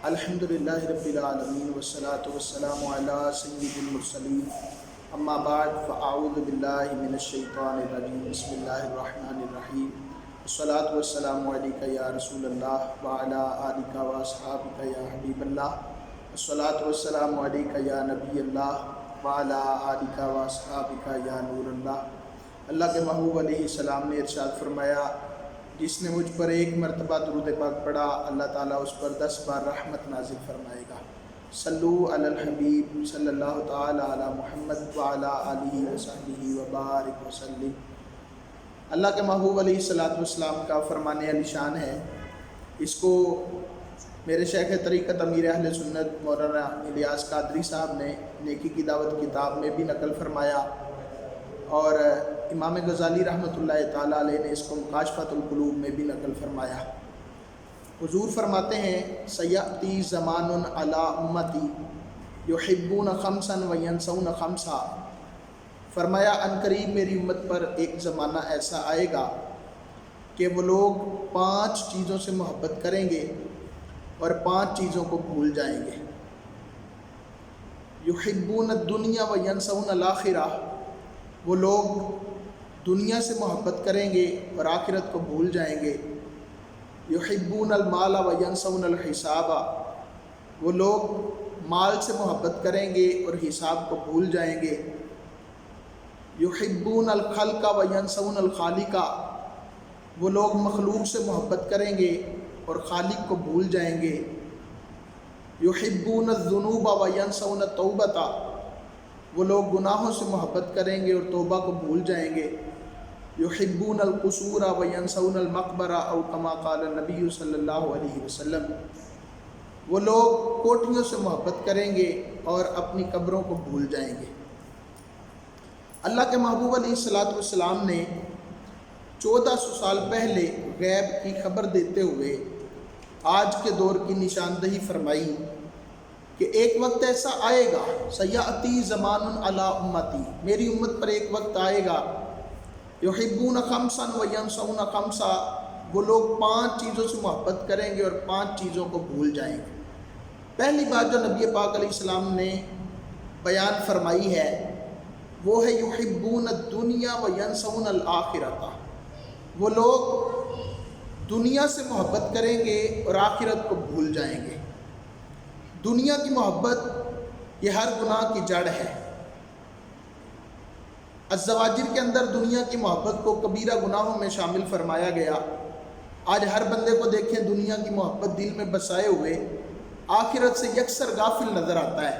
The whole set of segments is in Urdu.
الحمدللہ رب العالمین والصلاة والسلام علی سید المرسلین اما بعد فاعوذ باللہ من الشیطان الرجیم بسم اللہ الرحمن الرحیم والصلاة والسلام علیکہ یا رسول اللہ وعلی آلک واصحابک یا حبیب اللہ والصلاة والسلام علیکہ یا نبی اللہ وعلی آلک واصحابک یا نور اللہ۔ اللہ کے محبوب علیہ السلام نے ارشاد فرمایا، جس نے مجھ پر ایک مرتبہ درود پاک پڑھا اللہ تعالیٰ اس پر 10 بار رحمت نازل فرمائے گا۔ صلو علی الحبیب صلی اللہ تعالیٰ علی محمد وعلی آلہ وصحبہ وبارک وسلم۔ اللہ کے محبوب علیہ السلام کا فرمان علی شان ہے، اس کو میرے شیخ طریقت امیر اہل سنت مولانا الیاس قادری صاحب نے نیکی کی دعوت کتاب میں بھی نقل فرمایا، اور امام غزالی رحمۃ اللہ تعالیٰ علیہ نے اس کو مکاشفۃ القلوب میں بھی نقل فرمایا۔ حضور فرماتے ہیں، سیأتی زمان علی امتی یحبون خمسا وینسون خمسا، فرمایا ان قریب میری امت پر ایک زمانہ ایسا آئے گا کہ وہ لوگ 5 چیزوں سے محبت کریں گے اور 5 چیزوں کو بھول جائیں گے۔ یحبون الدنیا وینسون الآخرہ، وہ لوگ دنیا سے محبت کریں گے اور آخرت کو بھول جائیں گے۔ یحبون المال وینسون الحساب، وہ لوگ مال سے محبت کریں گے اور حساب کو بھول جائیں گے۔ یحبون الخلق وینسون الخالق، وہ لوگ مخلوق سے محبت کریں گے اور خالق کو بھول جائیں گے۔ یحبون الذنوب وینسون التوبۃ، وہ لوگ گناہوں سے محبت کریں گے اور توبہ کو بھول جائیں گے۔ یحبون القصور وینسون المقبرہ او کما قال النبی صلی اللہ علیہ وسلم، وہ لوگ کوٹھیوں سے محبت کریں گے اور اپنی قبروں کو بھول جائیں گے۔ اللہ کے محبوب علیہ السلام نے 1400 سال پہلے غیب کی خبر دیتے ہوئے آج کے دور کی نشاندہی فرمائی کہ ایک وقت ایسا آئے گا، سیأتی زمان علی امتی، میری امت پر ایک وقت آئے گا، یحبون خمسا وینسون خمسا، وہ لوگ 5 چیزوں سے محبت کریں گے اور 5 چیزوں کو بھول جائیں گے۔ پہلی بات جو نبی پاک علیہ السلام نے بیان فرمائی ہے وہ ہے یحبون الدنیا وینسون الآخرہ، وہ لوگ دنیا سے محبت کریں گے اور آخرت کو بھول جائیں گے۔ دنیا کی محبت یہ ہر گناہ کی جڑ ہے۔ الزواجر کے اندر دنیا کی محبت کو کبیرہ گناہوں میں شامل فرمایا گیا۔ آج ہر بندے کو دیکھیں دنیا کی محبت دل میں بسائے ہوئے آخرت سے یکسر غافل نظر آتا ہے۔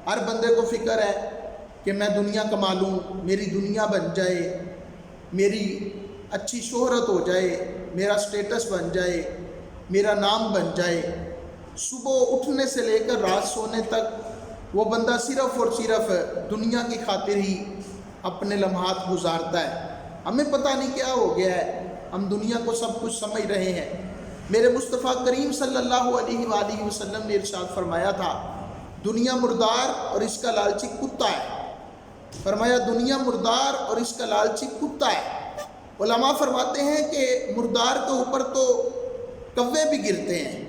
ہر بندے کو فکر ہے کہ میں دنیا کما لوں، میری دنیا بن جائے، میری اچھی شہرت ہو جائے، میرا سٹیٹس بن جائے، میرا نام بن جائے۔ صبح اٹھنے سے لے کر رات سونے تک وہ بندہ صرف اور صرف دنیا کی خاطر ہی اپنے لمحات گزارتا ہے۔ ہمیں پتہ نہیں کیا ہو گیا ہے، ہم دنیا کو سب کچھ سمجھ رہے ہیں۔ میرے مصطفیٰ کریم صلی اللہ علیہ وآلہ وسلم نے ارشاد فرمایا تھا، دنیا مردار اور اس کا لالچی کتا ہے۔ فرمایا دنیا مردار اور اس کا لالچی کتا ہے۔ علماء فرماتے ہیں کہ مردار کے اوپر تو کوے بھی گرتے ہیں،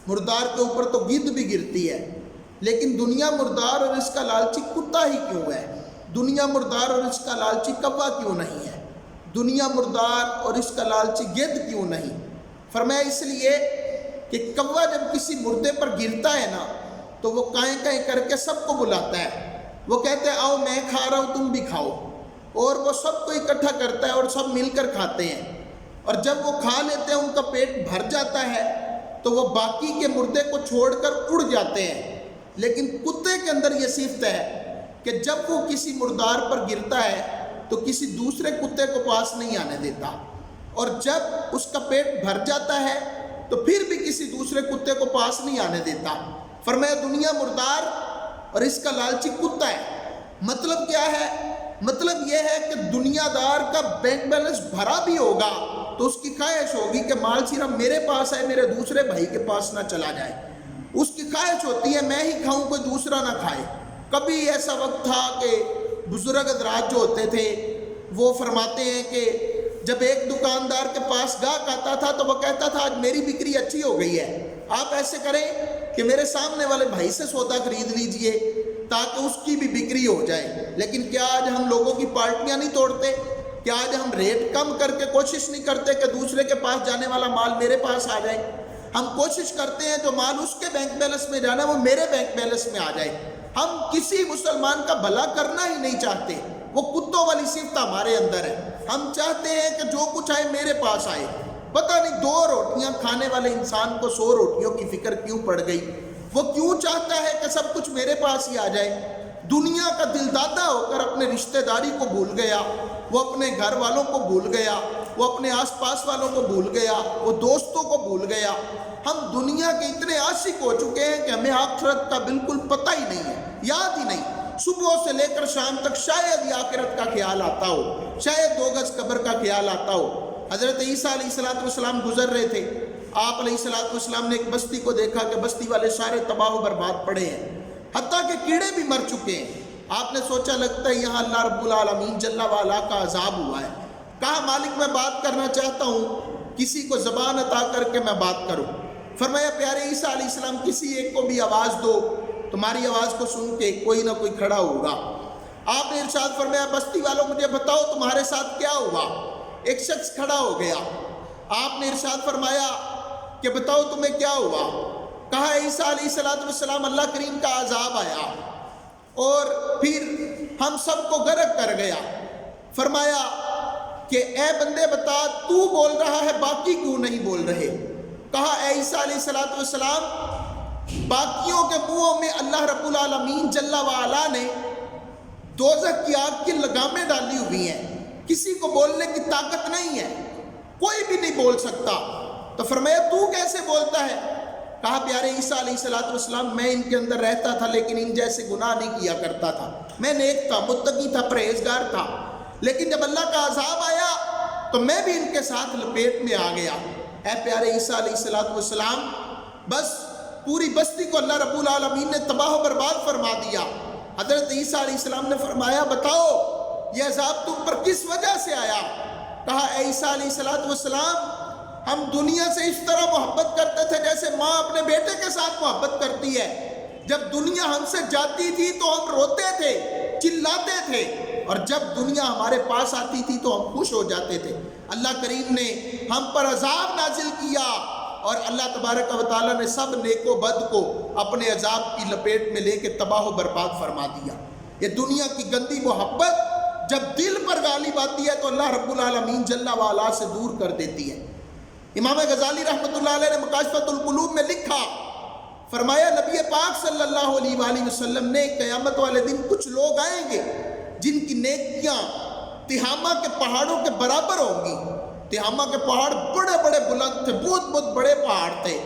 مردار کے اوپر تو گدھ بھی گرتی ہے، لیکن دنیا مردار اور اس کا لالچی کتا ہی کیوں ہے؟ دنیا مردار اور اس کا لالچی کوا کیوں نہیں ہے؟ دنیا مردار اور اس کا لالچی گدھ کیوں نہیں؟ فرمایا اس لیے کہ کوا جب کسی مردے پر گرتا ہے نا تو وہ کائیں کائیں کر کے سب کو بلاتا ہے، وہ کہتے ہیں آؤ میں کھا رہا ہوں تم بھی کھاؤ، اور وہ سب کو اکٹھا کرتا ہے اور سب مل کر کھاتے ہیں، اور جب وہ کھا لیتے ہیں ان کا پیٹ بھر جاتا ہے تو وہ باقی کے مردے کو چھوڑ کر اڑ جاتے ہیں۔ لیکن کتے کے اندر یہ صفت ہے کہ جب وہ کسی مردار پر گرتا ہے تو کسی دوسرے کتے کو پاس نہیں آنے دیتا، اور جب اس کا پیٹ بھر جاتا ہے تو پھر بھی کسی دوسرے کتے کو پاس نہیں آنے دیتا۔ فرمایا دنیا مردار اور اس کا لالچی کتا ہے۔ مطلب کیا ہے؟ مطلب یہ ہے کہ دنیا دار کا بینک بیلنس بھرا بھی ہوگا تو اس کی خواہش ہوگی کہ مال صرف میرے پاس ہے، میرے دوسرے بھائی کے پاس نہ چلا جائے۔ اس کی خواہش ہوتی ہے میں ہی کھاؤں کوئی دوسرا نہ کھائے۔ کبھی ایسا وقت تھا کہ بزرگ حضرات جو ہوتے تھے وہ فرماتے ہیں کہ جب ایک دکاندار کے پاس گاہک آتا تھا تو وہ کہتا تھا آج میری بکری اچھی ہو گئی ہے، آپ ایسے کریں کہ میرے سامنے والے بھائی سے سودا خرید لیجئے تاکہ اس کی بھی بکری ہو جائے۔ لیکن کیا آج ہم لوگوں کی پارٹیاں نہیں توڑتے؟ کیا آج ہم ریٹ کم کر کے کوشش نہیں کرتے کہ دوسرے کے پاس جانے والا مال میرے پاس آ جائے؟ ہم کوشش کرتے ہیں جو مال اس کے بینک بیلنس میں جانا وہ میرے بینک بیلنس میں آ جائے۔ ہم کسی مسلمان کا بھلا کرنا ہی نہیں چاہتے، وہ کتوں والی صفت ہمارے اندر ہے۔ ہم چاہتے ہیں کہ جو کچھ آئے میرے پاس آئے۔ پتہ نہیں 2 روٹیاں کھانے والے انسان کو 100 روٹیوں کی فکر کیوں پڑ گئی؟ وہ کیوں چاہتا ہے کہ سب کچھ میرے پاس ہی آ جائے؟ دنیا کا دل دادا ہو کر اپنے رشتہ داری کو بھول گیا، وہ اپنے گھر والوں کو بھول گیا، وہ اپنے آس پاس والوں کو بھول گیا، وہ دوستوں کو بھول گیا۔ ہم دنیا کے اتنے عاشق ہو چکے ہیں کہ ہمیں آخرت کا بالکل پتہ ہی نہیں ہے، یاد ہی نہیں۔ صبح سے لے کر شام تک شاید یہ آخرت کا خیال آتا ہو، شاید 2 گز قبر کا خیال آتا ہو۔ حضرت عیسیٰ علیہ السلام گزر رہے تھے، آپ علیہ السلام نے ایک بستی کو دیکھا کہ بستی والے سارے تباہ و برباد پڑے ہیں، حتیٰ کہ کیڑے بھی مر چکے ہیں۔ آپ نے سوچا لگتا ہے یہاں اللہ رب العالمین جل وعلا کا عذاب ہوا ہے۔ کہا مالک میں بات کرنا چاہتا ہوں، کسی کو زبان عطا کر کے میں بات کروں۔ فرمایا پیارے عیسیٰ علیہ السلام کسی ایک کو بھی آواز دو، تمہاری آواز کو سن کے کوئی نہ کوئی کھڑا ہوگا۔ آپ نے ارشاد فرمایا بستی والوں مجھے بتاؤ تمہارے ساتھ کیا ہوا؟ ایک شخص کھڑا ہو گیا۔ آپ نے ارشاد فرمایا کہ بتاؤ تمہیں کیا ہوا؟ کہا عیسیٰ علیہ السلام اللہ کریم کا عذاب آیا اور پھر ہم سب کو غرق کر گیا۔ فرمایا کہ اے بندے بتا تو بول رہا ہے باقی کیوں نہیں بول رہے؟ کہا اے عیسیٰ علیہ السلام باقیوں کے منہوں میں اللہ رب العالمین جل وعلا نے دوزخ کی آگ کی لگامیں ڈالی ہوئی ہیں، کسی کو بولنے کی طاقت نہیں ہے، کوئی بھی نہیں بول سکتا۔ تو فرمایا تو کیسے بولتا ہے؟ کہا پیارے عیسیٰ علیہ السلام میں ان کے اندر رہتا تھا لیکن ان جیسے گناہ نہیں کیا کرتا تھا، میں نیک تھا، متقی تھا، پرہیزگار تھا، لیکن جب اللہ کا عذاب آیا تو میں بھی ان کے ساتھ لپیٹ میں آ گیا۔ اے پیارے عیسیٰ علیہ السلام بس پوری بستی کو اللہ رب العالمین نے تباہ و برباد فرما دیا۔ حضرت عیسیٰ علیہ السلام نے فرمایا بتاؤ یہ عذاب تم پر کس وجہ سے آیا؟ کہا اے عیسیٰ علیہ السلام ہم دنیا سے اس طرح محبت کرتے تھے جیسے ماں اپنے بیٹے کے ساتھ محبت کرتی ہے۔ جب دنیا ہم سے جاتی تھی تو ہم روتے تھے، چلاتے تھے، اور جب دنیا ہمارے پاس آتی تھی تو ہم خوش ہو جاتے تھے۔ اللہ کریم نے ہم پر عذاب نازل کیا اور اللہ تبارک و تعالیٰ نے سب نیک و بد کو اپنے عذاب کی لپیٹ میں لے کے تباہ و برباد فرما دیا۔ یہ دنیا کی گندی محبت جب دل پر غالب آتی ہے تو اللہ رب العالمین جل وعلا سے دور کر دیتی ہے۔ امام غزالی رحمۃ اللہ علیہ نے مکاشفۃ القلوب میں لکھا، فرمایا نبی پاک صلی اللہ علیہ وآلہ وسلم نے قیامت والے دن کچھ لوگ آئیں گے جن کی نیکیاں تہامہ کے پہاڑوں کے برابر ہوں گی۔ تہامہ کے پہاڑ بڑے بڑے بلند تھے، بہت بہت بڑے پہاڑ تھے۔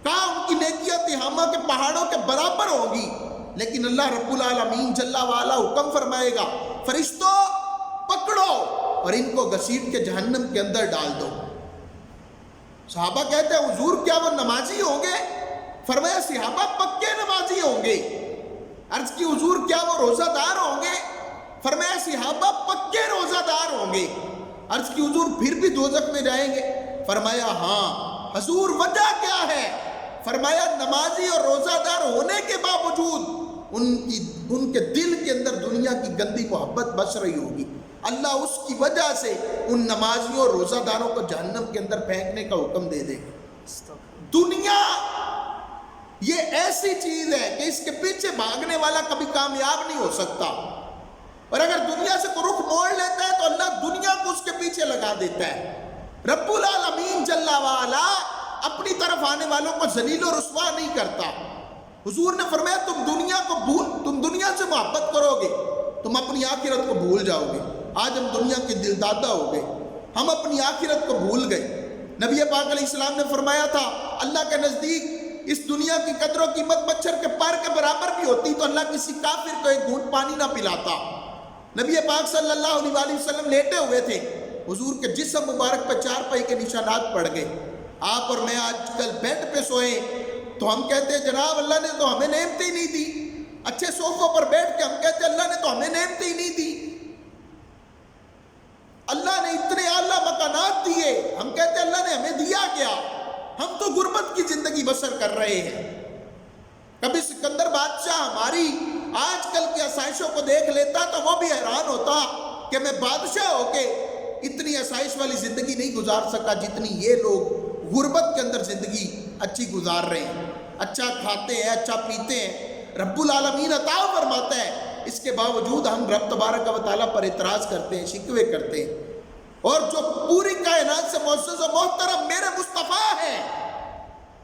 کہا ان کی نیکیاں تہامہ کے پہاڑوں کے برابر ہوں گی، لیکن اللہ رب العالمین جل وعلا حکم فرمائے گا فرشتوں پکڑو اور ان کو گھسیٹ کے جہنم کے اندر ڈال دو۔ صحابہ کہتے ہیں حضور کیا وہ نمازی ہوں گے؟ فرمایا صحابہ پکے نمازی ہوں گے۔ عرض کی حضور کیا وہ روزہ دار ہوں گے؟ فرمایا صحابہ پکے روزہ دار ہوں گے۔ عرض کی حضور پھر بھی دوزخ میں جائیں گے؟ فرمایا ہاں۔ حضور وجہ کیا ہے؟ فرمایا نمازی اور روزہ دار ہونے کے باوجود ان کے دل کے اندر دنیا کی گندی محبت بس رہی ہوگی، اللہ اس کی وجہ سے ان نمازیوں اور روزہ داروں کو جہنم کے اندر پھینکنے کا حکم دے دے گا۔ دنیا یہ ایسی چیز ہے کہ اس کے پیچھے بھاگنے والا کبھی کامیاب نہیں ہو سکتا، اور اگر دنیا سے کوئی رخ موڑ لیتا ہے تو اللہ دنیا کو اس کے پیچھے لگا دیتا ہے۔ رب العالمین جل وعلا اپنی طرف آنے والوں کو ذلیل و رسوا نہیں کرتا۔ حضور نے فرمایا تم دنیا سے محبت کرو گے، تم اپنی آخرت کو بھول جاؤ گے۔ آج ہم دنیا کے دل دادا ہو گئے، ہم اپنی آخرت کو بھول گئے۔ نبی پاک علیہ السلام نے فرمایا تھا اللہ کے نزدیک اس دنیا کی قدر و قیمت مچھر کے پر کے برابر بھی ہوتی تو اللہ کسی کافر کو ایک گھونٹ پانی نہ پلاتا۔ نبی پاک صلی اللہ علیہ وسلم لیٹے ہوئے تھے، حضور کے جسم مبارک پہ 4 پائی کے نشانات پڑ گئے۔ آپ اور میں آج کل بیڈ پہ سوئیں تو ہم کہتے ہیں جناب اللہ نے تو ہمیں نعمتیں ہی نہیں دی، اچھے صوفوں پر بیٹھ کے ہم کہتے ہیں اللہ نے تو ہمیں نعمتیں ہی نہیں دی۔ اللہ نے اتنے اعلیٰ مکانات دیے، ہم کہتے ہیں اللہ نے ہمیں دیا کیا؟ ہم تو غربت کی زندگی بسر کر رہے ہیں۔ کبھی سکندر بادشاہ ہماری آج کل کی آسائشوں کو دیکھ لیتا تو وہ بھی حیران ہوتا کہ میں بادشاہ ہو کے اتنی آسائش والی زندگی نہیں گزار سکا جتنی یہ لوگ غربت کے اندر زندگی اچھی گزار رہے ہیں، اچھا کھاتے ہیں، اچھا پیتے ہیں، رب العالمین عطا فرماتا ہے، اس کے باوجود ہم رب تبارک و تعالیٰ پر اعتراض کرتے ہیں، شکوے کرتے ہیں۔ اور جو پوری کائنات سے معزز و محترم میرے مصطفیٰ ہیں،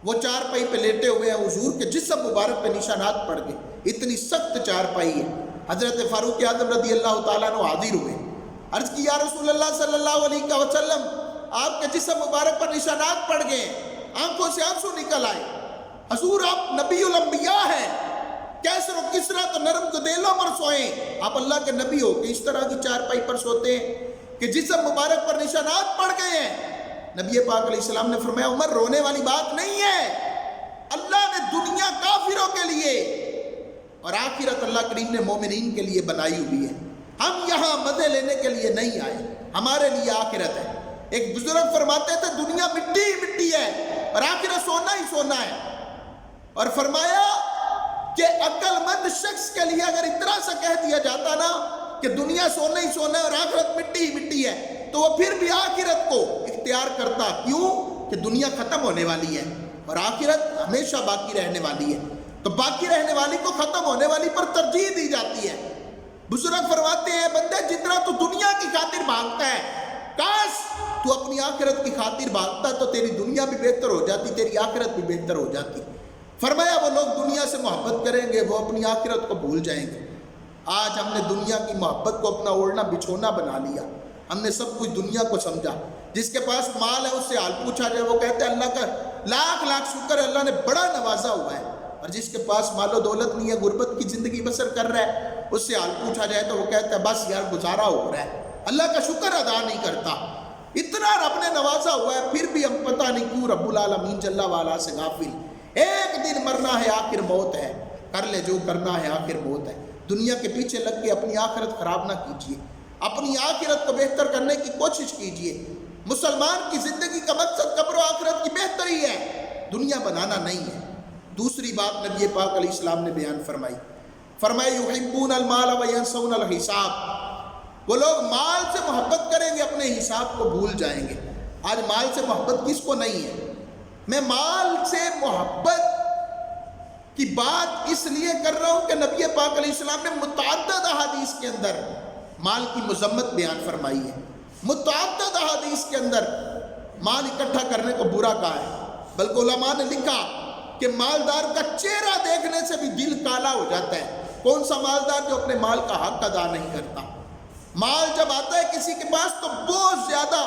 وہ چارپائی پہ لیٹے ہوئے ہیں، حضور کے جسم مبارک پہ نشانات پڑ گئے، اتنی سخت چارپائی ہے۔ حضرت فاروق اعظم رضی اللہ تعالیٰ عنہ حاضر ہوئے، عرض کی یا رسول اللہ صلی اللہ علیہ وسلم، آپ کے جسم مبارک پر نشانات پڑ گئے، آنکھوں سے آنسو نکل آئے، حضور آپ نبی الانبیاء ہیں، کیسر و کسرا تو نرم گدیلوں پر سوئیں، آپ اللہ کے نبی ہو کہ اس طرح کی چارپائی پر سوتے ہیں کہ جسم مبارک پر نشانات پڑ گئے ہیں؟ نبی پاک علیہ السلام نے فرمایا عمر رونے والی بات نہیں ہے، اللہ نے دنیا کافروں کے لیے اور آخرت اللہ کریم نے مومنین کے لیے بنائی ہوئی ہے۔ ہم یہاں مزے لینے کے لیے نہیں آئے، ہمارے لیے آخرت ہے۔ ایک بزرگ فرماتے تھے دنیا مٹی ہی مٹی ہے اور آخرت سونا ہی سونا ہے، اور فرمایا کہ عقل مند شخص کے لیے اگر اتنا سا کہہ دیا جاتا نا کہ دنیا سونا ہی سونا ہے اور آخرت مٹی ہی مٹی ہے تو وہ پھر بھی آخرت کو اختیار کرتا، کیوں کہ دنیا ختم ہونے والی ہے اور آخرت ہمیشہ باقی رہنے والی ہے، تو باقی رہنے والی کو ختم ہونے والی پر ترجیح دی جاتی ہے۔ بزرگ فرماتے ہیں بندے جتنا تو دنیا کی خاطر بھاگتا ہے، کاش تو اپنی آخرت کی خاطر بھاگتا تو تیری دنیا بھی بہتر ہو جاتی، تیری آخرت بھی بہتر ہو جاتی۔ فرمایا وہ لوگ دنیا سے محبت کریں گے، وہ اپنی آخرت کو بھول جائیں گے۔ آج ہم نے دنیا کی محبت کو اپنا اوڑھنا بچھونا بنا لیا، ہم نے سب کچھ دنیا کو سمجھا۔ جس کے پاس مال ہے اس سے حال پوچھا جائے وہ کہتے ہیں اللہ کا لاکھ لاکھ شکر ہے، اللہ نے بڑا نوازا ہوا ہے، اور جس کے پاس مال و دولت نہیں ہے، غربت کی زندگی بسر کر رہا ہے، اس سے حال پوچھا جائے تو وہ کہتا ہے بس یار گزارا ہو رہا ہے، اللہ کا شکر ادا نہیں کرتا۔ اتنا رب نے نوازا ہوا ہے پھر بھی ہم پتہ نہیں کیوں رب العالمین جل وعلا سے غافل۔ ایک دن مرنا ہے، آخر موت ہے، کر لے جو کرنا ہے، آخر موت ہے۔ دنیا کے پیچھے لگ کے اپنی آخرت خراب نہ کیجیے، اپنی آخرت کو بہتر کرنے کی کوشش کیجیے۔ مسلمان کی زندگی کا مقصد قبر و آخرت کی بہتری ہے، دنیا بنانا نہیں ہے۔ دوسری بات نبی پاک علیہ السلام نے بیان فرمائی، فرمایا یحبون المال وینسون الحساب، وہ لوگ مال سے محبت کریں گے اپنے حساب کو بھول جائیں گے۔ آج مال سے محبت کس کو نہیں ہے؟ میں مال سے محبت کی بات اس لیے کر رہا ہوں کہ نبی پاک علیہ السلام نے متعدد احادیث کے اندر مال کی مذمت بیان فرمائی ہے، متعدد احادیث کے اندر مال اکٹھا کرنے کو برا کہا ہے، بلکہ علماء نے لکھا کہ مالدار کا چہرہ دیکھنے سے بھی دل کالا ہو جاتا ہے۔ کون سا مالدار جو اپنے مال کا حق ادا نہیں کرتا؟ مال جب آتا ہے کسی کے پاس تو بہت زیادہ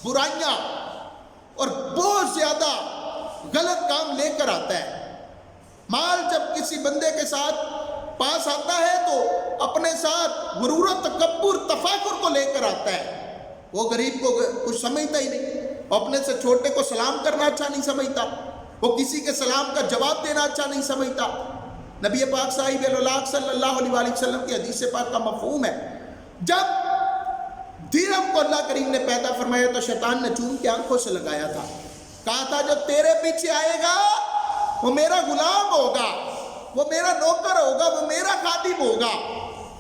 برائیاں اور بہت زیادہ غلط کام لے کر آتا ہے۔ مال جب کسی بندے کے ساتھ پاس آتا ہے تو اپنے ساتھ غرور و تکبر تفاخر کو لے کر آتا ہے، وہ غریب کو کچھ سمجھتا ہی نہیں، اپنے سے چھوٹے کو سلام کرنا اچھا نہیں سمجھتا، وہ کسی کے سلام کا جواب دینا اچھا نہیں سمجھتا۔ نبی پاک صاحب الولاق صلی اللہ علیہ وآلہ وسلم کی حدیث پاک کا مفہوم ہے، جب درہم کو اللہ کریم نے پیدا فرمایا تو شیطان نے چوم کے آنکھوں سے لگایا تھا، کہا تھا جو تیرے پیچھے آئے گا وہ میرا غلام ہوگا، وہ میرا نوکر ہوگا، وہ میرا خادم ہوگا،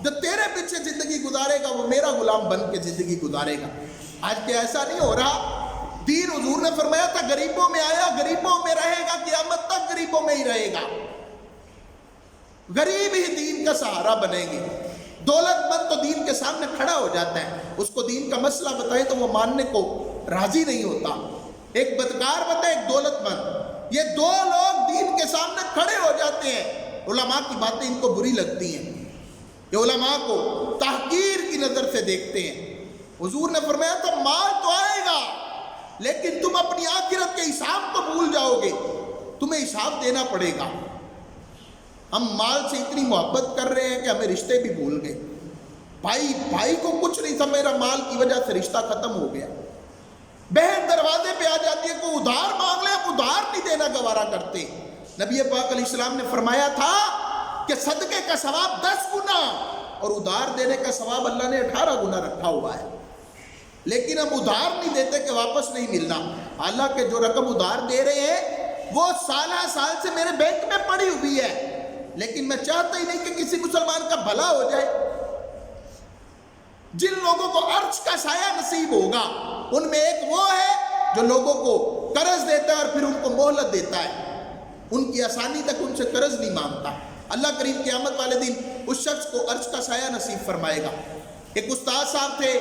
جو تیرے پیچھے زندگی گزارے گا وہ میرا غلام بن کے زندگی گزارے گا۔ آج کیا ایسا نہیں ہو رہا؟ دین حضور نے فرمایا تھا غریبوں میں آیا غریبوں میں رہے گا، قیامت تک غریبوں میں ہی رہے گا، غریب ہی دین کا سہارا بنیں گے۔ دولت مند تو دین کے سامنے کھڑا ہو جاتا ہے، اس کو دین کا مسئلہ بتائے تو وہ ماننے کو راضی نہیں ہوتا۔ ایک بدکار بتائے ایک دولت مند، یہ دو لوگ دین کے سامنے کھڑے ہو جاتے ہیں، علماء کی باتیں ان کو بری لگتی ہیں، یہ علماء کو تحقیر کی نظر سے دیکھتے ہیں۔ حضور نے فرمایا تھا مال تو آئے گا لیکن تم اپنی آخرت کے حساب کو بھول جاؤ گے، تمہیں حساب دینا پڑے گا۔ ہم مال سے اتنی محبت کر رہے ہیں کہ ہمیں رشتے بھی بھول گئے، بھائی کو کچھ نہیں تھا، میرا مال کی وجہ سے رشتہ ختم ہو گیا۔ بہن دروازے پہ آ جاتی ہے، کوئی ادھار مانگ لے، ہم ادھار نہیں دینا گوارا کرتے۔ نبی پاک علیہ السلام نے فرمایا تھا کہ صدقے کا ثواب 10 گنا اور ادھار دینے کا ثواب اللہ نے 18 گنا رکھا ہوا ہے۔ لیکن ہم ادھار نہیں دیتے کہ واپس نہیں ملنا. حالانکہ جو رقم ادھار دے رہے ہیں وہ سالہ سال سے میرے بینک میں پڑی ہوئی ہے، لیکن میں چاہتا ہی نہیں کہ کسی مسلمان کا بھلا ہو جائے. جن لوگوں کو عرش کا سایہ نصیب ہوگا ان میں ایک وہ ہے جو لوگوں کو قرض دیتا ہے اور پھر ان کو مہلت دیتا ہے، ان کی آسانی تک ان سے قرض نہیں مانگتا. اللہ کریم قیامت والے دن اس شخص کو عرش کا سایہ نصیب فرمائے گا. ایک استاد صاحب تھے،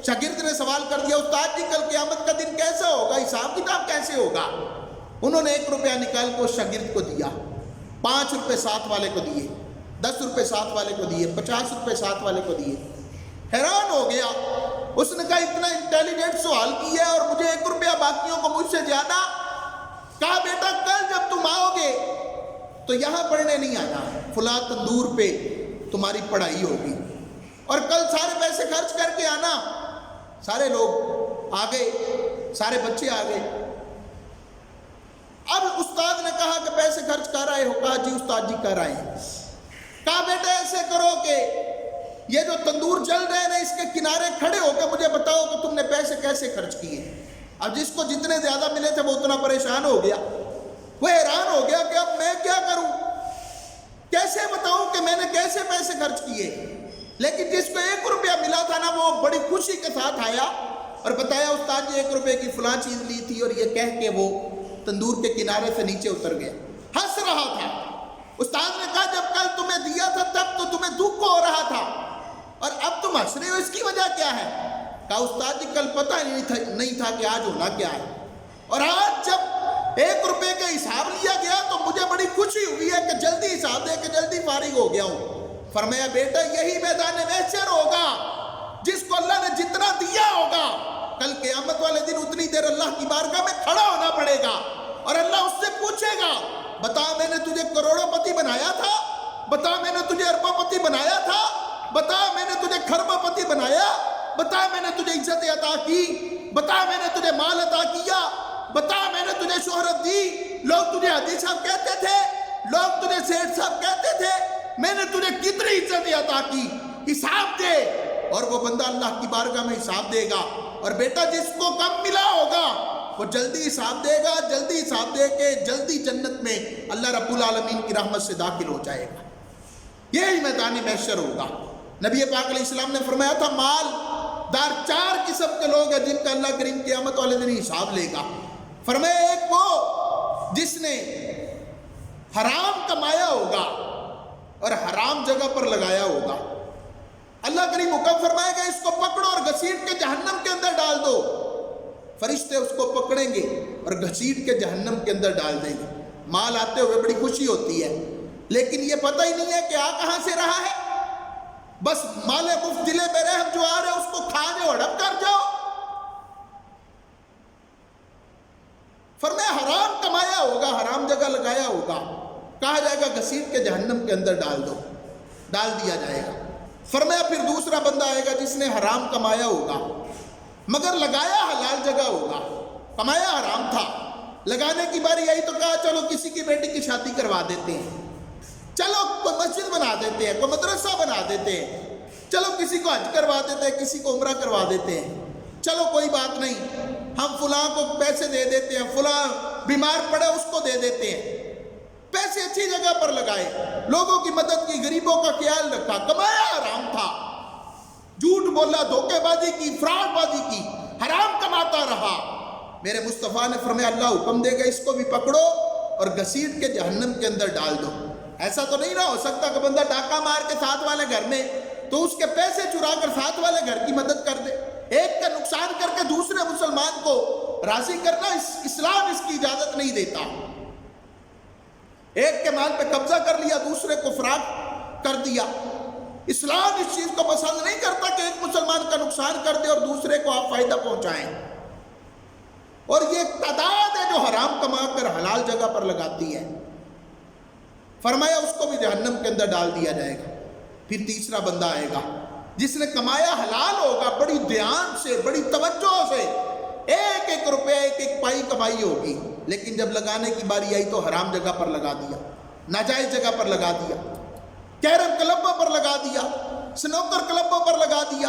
شاگرد نے سوال کر دیا، استاد جی کل قیامت کا دن کیسا ہوگا، حساب کتاب کیسے ہوگا؟ انہوں نے 1 روپیہ نکال کے اس شاگرد کو دیا، 5 روپے ساتھ والے کو دیے، 10 روپے ساتھ والے کو دیے، 50 روپے ساتھ والے کو دیے. حیران ہو گیا. اس نے کہا اتنا انٹیلیجنٹ سوال کیا اور مجھے 1 روپیہ باقیوں کو مجھ سے زیادہ. کہا بیٹا کل جب تم آؤ گے تو یہاں پڑھنے نہیں آنا، فلاں تندور پہ تمہاری پڑھائی ہوگی، اور کل سارے پیسے خرچ کر کے آنا. سارے لوگ آ گئے، سارے بچے آ گئے. اب استاد نے کہا کہ پیسے خرچ کر آئے ہو؟ کہا جی استاد جی کر آئے ہیں. کہا بیٹا ایسے کرو کہ یہ جو تندور جل رہے ہیں نا اس کے کنارے کھڑے ہو کے مجھے بتاؤ کہ تم نے پیسے کیسے خرچ کیے. اب جس کو جتنے زیادہ ملے تھے وہ اتنا پریشان ہو گیا، وہ حیران ہو گیا کہ اب میں کیا کروں، کیسے بتاؤں کہ میں نے کیسے پیسے خرچ کیے. لیکن جس کو 1 روپیہ ملا تھا نا وہ بڑی خوشی کے ساتھ آیا اور بتایا استاد جی 1 روپے کی فلاں چیز لی تھی، اور یہ کہہ کے وہ تندور کے کنارے سے نیچے اتر گیا، ہنس رہا تھا. استاد نے کہا جب کل تمہیں دیا تھا تب تو تمہیں دکھ ہو رہا تھا اور اب تم ہنس رہے ہو، اس کی وجہ کیا ہے؟ کہا استاد جی کل پتہ نہیں تھا کہ آج ہونا کیا ہے، اور آج جب 1 روپے کا حساب لیا گیا تو مجھے بڑی خوشی ہوئی ہے کہ جلدی حساب دے کے جلدی فارغ ہو گیا ہوں. فرمایا بیٹا یہی میدان محشر ہوگا، جس کو اللہ نے جتنا دیا ہوگا کل قیامت والے دن اتنی دیر اللہ کی بارگاہ میں کھڑا ہونا پڑے گا اور اللہ اس سے پوچھے گا بتا میں نے تجھے کروڑوں پتی بنایا تھا، بتا میں نے تجھے اربوں پتی بنایا تھا، بتا میں نے تجھے کھربوں پتی بنایا، بتا میں نے تجھے عزت عطا کی، بتا میں نے تجھے مال عطا کیا، بتا میں نے تجھے شہرت دی، لوگ تجھے حاجی صاحب کہتے تھے، لوگ تجھے سیٹھ صاحب کہتے تھے، میں نے تجھے کتنی عزت عطا کی، حساب دے. اور وہ بندہ اللہ کی بارگاہ میں حساب دے گا. اور بیٹا جس کو کم ملا ہوگا وہ جلدی حساب دے گا، جلدی حساب دے کے جلدی جنت میں اللہ رب العالمین کی رحمت سے داخل ہو جائے گا. یہی میدان محشر ہوگا. نبی پاک علیہ السلام نے فرمایا تھا مال دار 4 قسم کے لوگ ہیں جن کا اللہ کریم قیامت والے دن حساب لے گا. فرمایا ایک وہ جس نے حرام کمایا ہوگا اور حرام جگہ پر لگایا ہوگا. اللہ کریم حکم فرمائے گا اس کو پکڑو اور گھسیٹ کے جہنم کے اندر ڈال دو. فرشتے اس کو پکڑیں گے اور گھسیٹ کے جہنم کے اندر ڈال دیں گے. مال آتے ہوئے بڑی خوشی ہوتی ہے لیکن یہ پتہ ہی نہیں ہے کہ آ کہاں سے رہا ہے. بس مال مفت دلے بے رحم جو آ رہے ہیں اس کو کھا جاؤ، ہڑپ کر جاؤ. فرمایا حرام کمایا ہوگا، حرام جگہ لگایا ہوگا، کہا جائے گا گھسیٹ کے جہنم کے اندر ڈال دو، ڈال دیا جائے گا. فرمایا پھر دوسرا بندہ آئے گا جس نے حرام کمایا ہوگا مگر لگایا حلال جگہ ہوگا. کمایا حرام تھا، لگانے کی باری آئی تو کہا چلو کسی کی بیٹی کی شادی کروا دیتے ہیں، چلو کوئی مسجد بنا دیتے ہیں، کوئی مدرسہ بنا دیتے ہیں، چلو کسی کو حج کروا دیتے ہیں، کسی کو عمرہ کروا دیتے ہیں، چلو کوئی بات نہیں ہم فلاں کو پیسے دے دیتے ہیں، فلاں بیمار پڑے اس کو دے دیتے ہیں. پیسے اچھی جگہ پر لگائے، لوگوں کی مدد کی، غریبوں کا خیال رکھا. کمایا حرام تھا، جھوٹ بولا، دھوکے بازی کی، فراڈ بازی کی، حرام کماتا رہا. میرے مصطفیٰ نے فرمایا اللہ حکم دے گا اس کو بھی پکڑو اور گھسیٹ کے جہنم کے اندر ڈال دو. ایسا تو نہیں نہ ہو سکتا کہ بندہ ڈاکہ مار کے ساتھ والے گھر میں تو اس کے پیسے چرا کر ساتھ والے گھر کی مدد کر دے. ایک کا نقصان کر کے دوسرے مسلمان کو راضی کرنا اسلام اس کی اجازت نہیں دیتا. ایک کے مال پہ قبضہ کر لیا، دوسرے کو فراق کر دیا. اسلام اس چیز کو پسند نہیں کرتا کہ ایک مسلمان کا نقصان کر دے اور دوسرے کو آپ فائدہ پہنچائیں. اور یہ ایک تعداد ہے جو حرام کما کر حلال جگہ پر لگاتی ہے. فرمایا اس کو بھی جہنم کے اندر ڈال دیا جائے گا. پھر تیسرا بندہ آئے گا جس نے کمایا حلال ہوگا، بڑی دھیان سے، بڑی توجہ سے، ایک ایک روپے ایک ایک پائی کمائی ہوگی، لیکن جب لگانے کی باری آئی تو حرام جگہ پر لگا دیا، ناجائز جگہ پر لگا دیا، کیرم کلبوں پر لگا دیا، سنوکر کلبوں پر لگا دیا،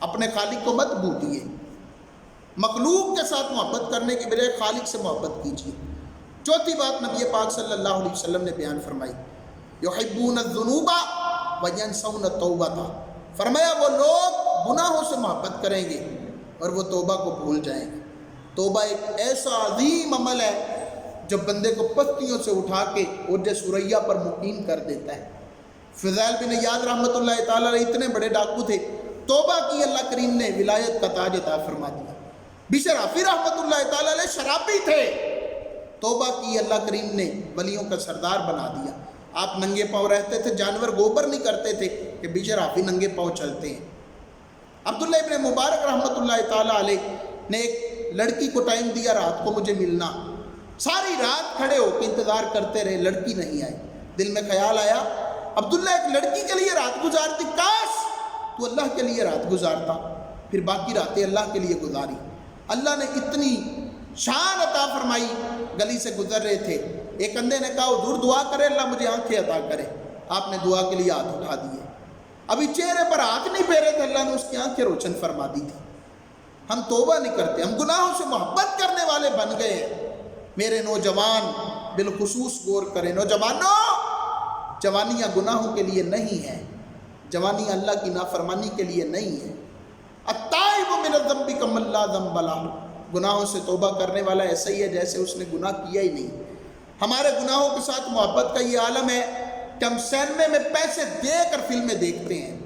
اپنے خالق کو مت بھولیے، مخلوق کے ساتھ محبت کرنے کی بجائے خالق سے محبت کیجیے۔ چوتھی بات نبی پاک صلی اللہ علیہ وسلم نے بیان فرمائی، یحبون الذنوب وینسون التوبۃ، فرمایا وہ لوگ گناہوں سے محبت کریں گے اور وہ توبہ کو بھول جائیں گے۔ توبہ ایک ایسا عظیم عمل ہے جو بندے کو پستیوں سے اٹھا کے عرج ثریا پر مقیم کر دیتا ہے۔ فضیل بن یاد رحمۃ اللہ تعالی علیہ اتنے بڑے ڈاکو تھے، توبہ کی اللہ کریم نے ولایت کا تاج عطا فرما دیا۔ بشر رافی رحمۃ اللہ تعالی علیہ شرابی تھے، توبہ کی اللہ کریم نے ولیوں کا سردار بنا دیا۔ آپ ننگے پاؤں رہتے تھے، جانور گوبر نہیں کرتے تھے کہ بشر رافی ننگے پاؤں چلتے ہیں۔ عبداللہ ابن مبارک رحمۃ اللہ تعالی علیہ نے ایک لڑکی کو ٹائم دیا، رات کو مجھے ملنا، ساری رات کھڑے ہو کے انتظار کرتے رہے، لڑکی نہیں آئی۔ دل میں خیال آیا عبداللہ ایک لڑکی کے لیے رات گزارتی، کاش تو اللہ کے لیے رات گزارتا۔ پھر باقی راتیں اللہ کے لیے گزاری۔ اللہ نے اتنی شان عطا فرمائی، گلی سے گزر رہے تھے، ایک اندھے نے کہا حضور دعا کرے اللہ مجھے آنکھیں عطا کرے۔ آپ نے دعا کے لیے ہاتھ اٹھا دیے، ابھی چہرے پر ہاتھ نہیں پھیرے تھے، اللہ نے اس کی آنکھیں روشن فرما دی تھی۔ ہم توبہ نہیں کرتے، ہم گناہوں سے محبت کرنے والے بن گئے ہیں۔ میرے نوجوان بالخصوص غور کریں، نوجوانوں، جوانیاں گناہوں کے لیے نہیں ہیں، جوانیاں اللہ کی نافرمانی کے لیے نہیں ہیں۔ التائب من الذنب کمن لا ذنب لہ، گناہوں سے توبہ کرنے والا ایسا ہی ہے جیسے اس نے گناہ کیا ہی نہیں۔ ہمارے گناہوں کے ساتھ محبت کا یہ عالم ہے کہ ہم سینمے میں پیسے دے کر فلمیں دیکھتے ہیں۔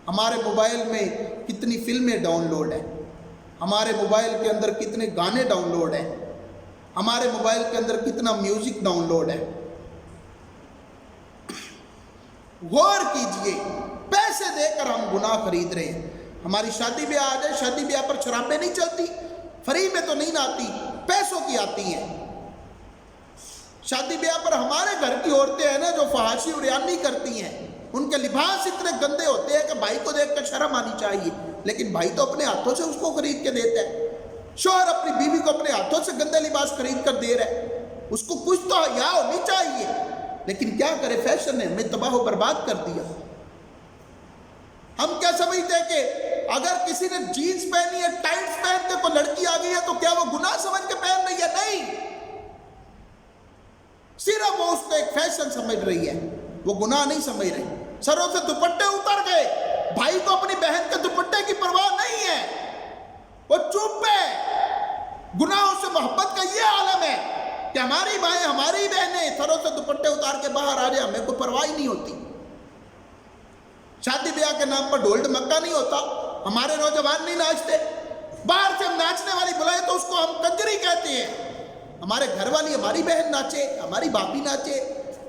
ہمارے موبائل میں کتنی فلمیں ڈاؤن لوڈ ہیں، ہمارے موبائل کے اندر کتنے گانے ڈاؤن لوڈ ہیں، ہمارے موبائل کے اندر کتنا میوزک ڈاؤن لوڈ ہے۔ غور کیجئے، پیسے دے کر ہم گناہ خرید رہے ہیں۔ ہماری شادی بیاہ آ جائے، شادی بیاہ پر شرابیں نہیں چلتی، فری میں تو نہیں آتی، پیسوں کی آتی ہیں۔ شادی بیاہ پر ہمارے گھر کی عورتیں ہیں نا جو فحاشی اور ریانی کرتی ہیں، ان کے لباس اتنے گندے ہوتے ہیں کہ بھائی کو دیکھ کر شرم آنی چاہیے، لیکن بھائی تو اپنے ہاتھوں سے اس کو خرید کے دیتا ہے۔ شوہر اپنی بیوی کو اپنے ہاتھوں سے گندے لباس خرید کر دے رہا ہے، اس کو کچھ تو حیا ہونی چاہیے، لیکن کیا کرے، فیشن نے ہمیں تباہ و برباد کر دیا۔ ہم کیا سمجھتے ہیں کہ اگر کسی نے جینز پہنی ہے، ٹائٹس پہن کے کوئی لڑکی آ گئی ہے تو کیا وہ گناہ سمجھ کے پہن رہی ہے؟ نہیں، صرف وہ اس کو ایک فیشن سمجھ رہی ہے، وہ گناہ نہیں سمجھ رہی۔ سروں سے دوپٹے اتر گئے، بھائی کو اپنی بہن کے دوپٹے کی پرواہ نہیں ہے، وہ چپ ہے۔ گناہوں سے محبت کا یہ عالم ہے کہ ہماری بھائیں ہماری بہنیں سروں سے دوپٹے اتار کے باہر آ جائے، ہمیں کوئی پرواہ ہی نہیں ہوتی۔ شادی بیاہ کے نام پر ڈھول ڈمکا نہیں ہوتا، ہمارے نوجوان نہیں ناچتے، باہر سے ہم ناچنے والی بلائے تو اس کو ہم کنجری کہتے ہیں۔ ہمارے گھر والی ہماری بہن ناچے، ہماری بھابھی ناچے،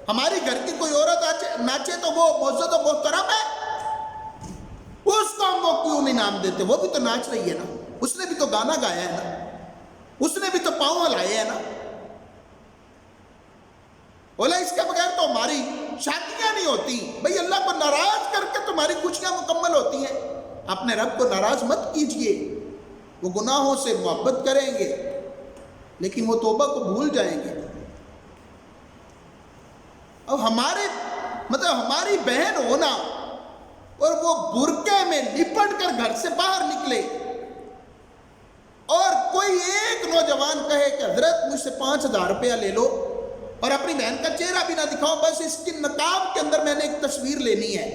ہماری گھر کی کوئی عورت ناچے تو وہ معزز و محترم ہے، اس کو ہم وہ کیوں نہیں نام دیتے؟ وہ بھی تو ناچ رہی ہے نا، اس نے بھی تو گانا گایا ہے نا، اس نے بھی تو پاؤں ہلائے ہیں نا۔ بولا اس کے بغیر تو ہماری شادیاں نہیں ہوتی۔ بھئی اللہ کو ناراض کر کے تمہاری خوشیاں مکمل ہوتی ہیں، اپنے رب کو ناراض مت کیجئے۔ وہ گناہوں سے محبت کریں گے لیکن وہ توبہ کو بھول جائیں گے۔ اب ہماری بہن ہونا اور وہ برقعے میں لپٹ کر گھر سے باہر نکلے اور کوئی ایک نوجوان کہے کہ حضرت مجھ سے 5,000 روپیہ لے لو اور اپنی بہن کا چہرہ بھی نہ دکھاؤ، بس اس کی نقاب کے اندر میں نے ایک تصویر لینی ہے،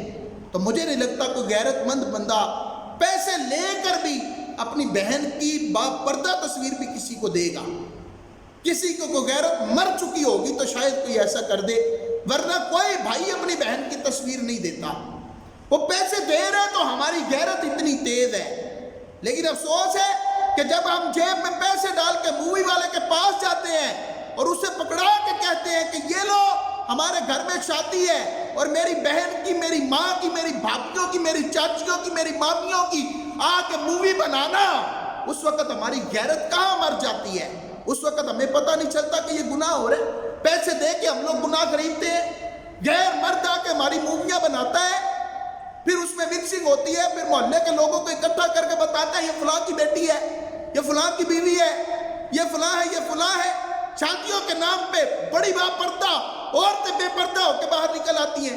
تو مجھے نہیں لگتا کوئی غیرت مند بندہ پیسے لے کر بھی اپنی بہن کی باپردہ تصویر بھی کسی کو دے گا۔ کسی کو کوئی غیرت مر چکی ہوگی تو شاید کوئی ایسا کر دے، ورنہ کوئی بھائی اپنی بہن کی تصویر نہیں دیتا۔ وہ پیسے دے رہے تو ہماری غیرت اتنی تیز ہے، لیکن افسوس ہے کہ جب ہم جیب میں پیسے ڈال کے مووی والے کے پاس جاتے ہیں اور اسے پکڑا کے کہتے ہیں کہ یہ لو ہمارے گھر میں شادی ہے اور میری بہن کی، میری ماں کی، میری بھابھیوں کی، میری چاچیوں کی، میری مامیوں کی آ کے مووی بنانا، اس وقت ہماری غیرت کہاں مر جاتی ہے؟ اس وقت ہمیں پتہ نہیں چلتا کہ یہ گناہ ہو رہے۔ پیسے دے کے ہم لوگ گناہ خریدتے ہیں، غیر مرد آ کے ہماری موویاں بناتا ہے، پھر اس میں مکسنگ ہوتی ہے، پھر محلے کے لوگوں کو اکٹھا کر کے بتاتا ہے یہ فلاں کی بیٹی ہے، یہ فلاں کی بیوی ہے، یہ فلاں ہے، یہ فلاں ہے۔ شادیوں کے نام پہ بڑی با پردہ عورتیں بے پردہ ہو کے باہر نکل آتی ہیں،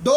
2